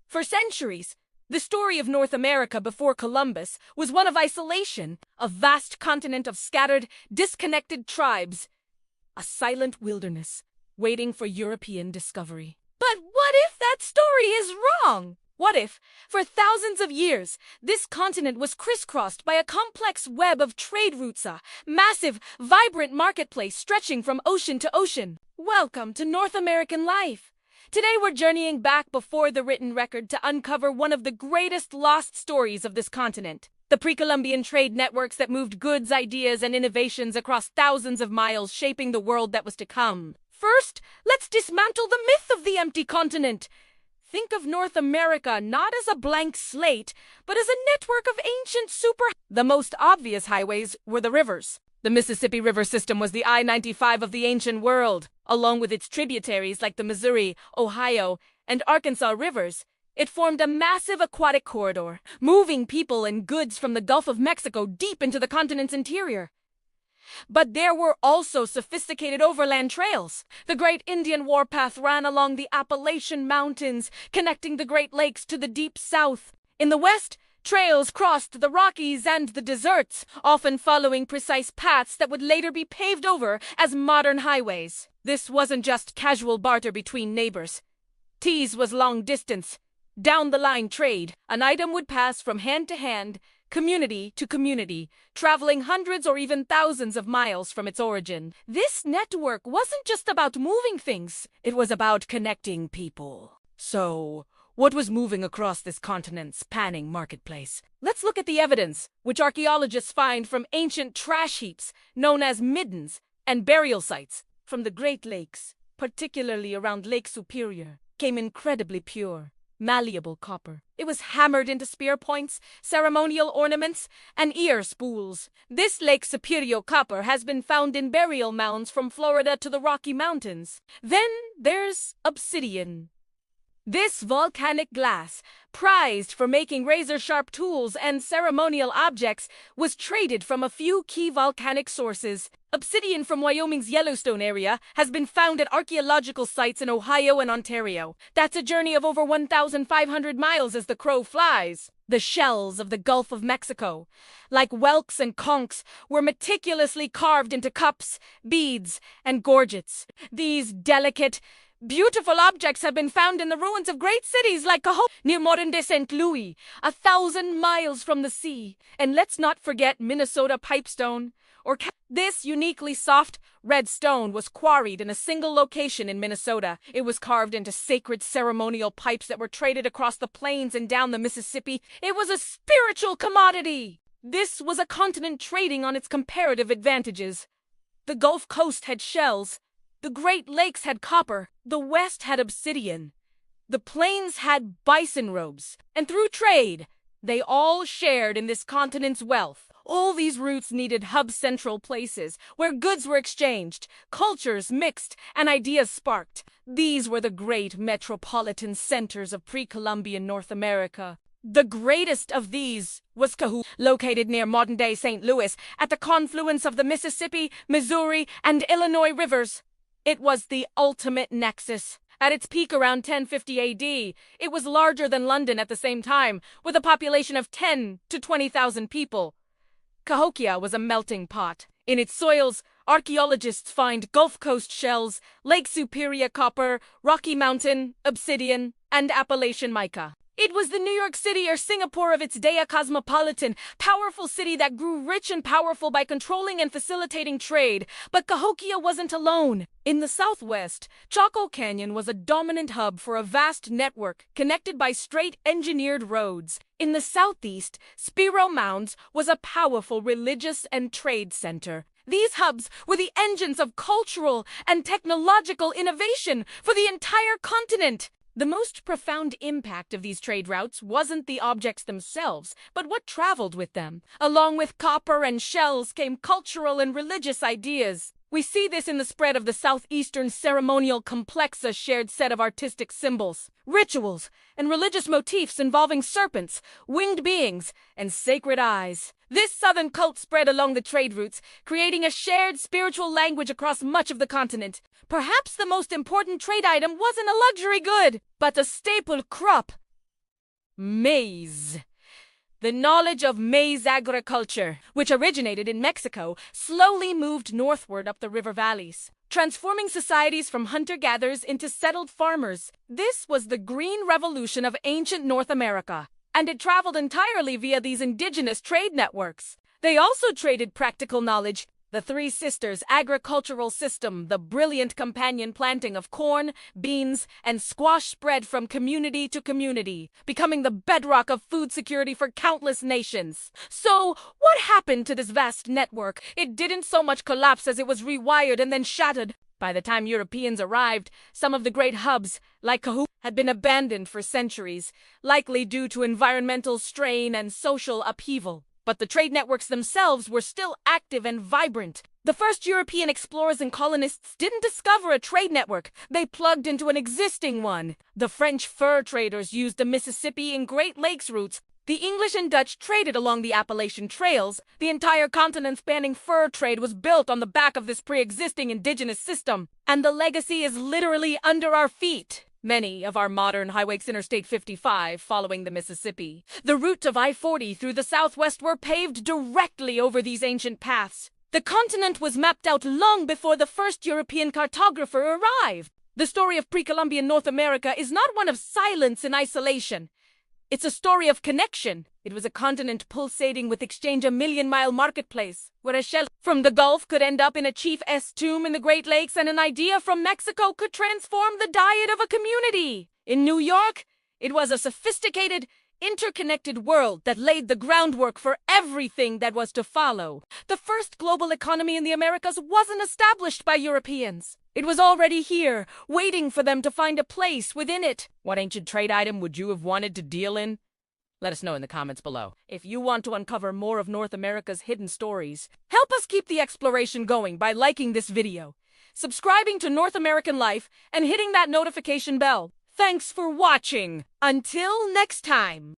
For centuries, the story of North America before Columbus was one of isolation, a vast continent of scattered, disconnected tribes, a silent wilderness waiting for European discovery. But what if that story is wrong? What if, for thousands of years, this continent was crisscrossed by a complex web of trade routes, a massive, vibrant marketplace stretching from ocean to ocean? Welcome to North American life. Today we're journeying back before the written record to uncover one of the greatest lost stories of this continent. The pre-Columbian trade networks that moved goods, ideas, and innovations across thousands of miles, shaping the world that was to come. First, let's dismantle the myth of the empty continent. Think of North America not as a blank slate, but as a network of ancient The most obvious highways were the rivers. The Mississippi River system was the I-95 of the ancient world. Along with its tributaries like the Missouri, Ohio, and Arkansas rivers, it formed a massive aquatic corridor, moving people and goods from the Gulf of Mexico deep into the continent's interior. But there were also sophisticated overland trails. The Great Indian Warpath ran along the Appalachian Mountains, connecting the Great Lakes to the deep south. In the west, trails crossed the Rockies and the deserts, often following precise paths that would later be paved over as modern highways. This wasn't just casual barter between neighbors. Tees was long distance, down-the-line trade. An item would pass from hand to hand, community to community, traveling hundreds or even thousands of miles from its origin. This network wasn't just about moving things, it was about connecting people. So, what was moving across this continent's spanning marketplace? Let's look at the evidence, which archaeologists find from ancient trash heaps known as middens and burial sites. From the Great Lakes, particularly around Lake Superior, came incredibly pure, malleable copper. It was hammered into spear points, ceremonial ornaments, and ear spools. This Lake Superior copper has been found in burial mounds from Florida to the Rocky Mountains. Then there's obsidian. This volcanic glass, prized for making razor-sharp tools and ceremonial objects, was traded from a few key volcanic sources. Obsidian from Wyoming's Yellowstone area has been found at archaeological sites in Ohio and Ontario. That's a journey of over 1,500 miles as the crow flies. The shells of the Gulf of Mexico, like whelks and conchs, were meticulously carved into cups, beads, and gorgets. These delicate, beautiful objects have been found in the ruins of great cities like Cahokia, near modern-day St. Louis, 1,000 miles from the sea. And let's not forget Minnesota pipestone. This uniquely soft, red stone was quarried in a single location in Minnesota. It was carved into sacred ceremonial pipes that were traded across the plains and down the Mississippi. It was a spiritual commodity. This was a continent trading on its comparative advantages. The Gulf Coast had shells. The Great Lakes had copper. The West had obsidian. The plains had bison robes. And through trade, they all shared in this continent's wealth. All these routes needed hub-central places where goods were exchanged, cultures mixed, and ideas sparked. These were the great metropolitan centers of pre-Columbian North America. The greatest of these was Cahokia, located near modern-day St. Louis, at the confluence of the Mississippi, Missouri, and Illinois rivers. It was the ultimate nexus. At its peak around 1050 AD, it was larger than London at the same time, with a population of 10 to 20,000 people. Cahokia was a melting pot. In its soils, archaeologists find Gulf Coast shells, Lake Superior copper, Rocky Mountain, obsidian, and Appalachian mica. It was the New York City or Singapore of its day, a cosmopolitan, powerful city that grew rich and powerful by controlling and facilitating trade. But Cahokia wasn't alone. In the southwest, Chaco Canyon was a dominant hub for a vast network connected by straight engineered roads. In the southeast, Spiro Mounds was a powerful religious and trade center. These hubs were the engines of cultural and technological innovation for the entire continent. The most profound impact of these trade routes wasn't the objects themselves, but what traveled with them. Along with copper and shells came cultural and religious ideas. We see this in the spread of the southeastern ceremonial complex, a shared set of artistic symbols, rituals, and religious motifs involving serpents, winged beings, and sacred eyes. This southern cult spread along the trade routes, creating a shared spiritual language across much of the continent. Perhaps the most important trade item wasn't a luxury good, but a staple crop: Maize. The knowledge of maize agriculture, which originated in Mexico, slowly moved northward up the river valleys, transforming societies from hunter-gatherers into settled farmers. This was the green revolution of ancient North America, and it traveled entirely via these indigenous trade networks. They also traded practical knowledge. The Three Sisters agricultural system, the brilliant companion planting of corn, beans, and squash spread from community to community, becoming the bedrock of food security for countless nations. So, what happened to this vast network? It didn't so much collapse as it was rewired and then shattered. By the time Europeans arrived, some of the great hubs, like Cahokia, had been abandoned for centuries, likely due to environmental strain and social upheaval. But the trade networks themselves were still active and vibrant. The first European explorers and colonists didn't discover a trade network. They plugged into an existing one. The French fur traders used the Mississippi and Great Lakes routes. The English and Dutch traded along the Appalachian trails. The entire continent spanning fur trade was built on the back of this pre-existing indigenous system. And the legacy is literally under our feet. Many of our modern highways Interstate 55 following the Mississippi. The route of I-40 through the Southwest were paved directly over these ancient paths. The continent was mapped out long before the first European cartographer arrived. The story of pre-Columbian North America is not one of silence and isolation. It's a story of connection. It was a continent pulsating with exchange, a million-mile marketplace, where a shell from the Gulf could end up in a chief's tomb in the Great Lakes, and an idea from Mexico could transform the diet of a community. In New York, it was a sophisticated, interconnected world that laid the groundwork for everything that was to follow. The first global economy in the Americas wasn't established by Europeans. It was already here, waiting for them to find a place within it. What ancient trade item would you have wanted to deal in? Let us know in the comments below. If you want to uncover more of North America's hidden stories, help us keep the exploration going by liking this video, subscribing to North American Life, and hitting that notification bell. Thanks for watching. Until next time.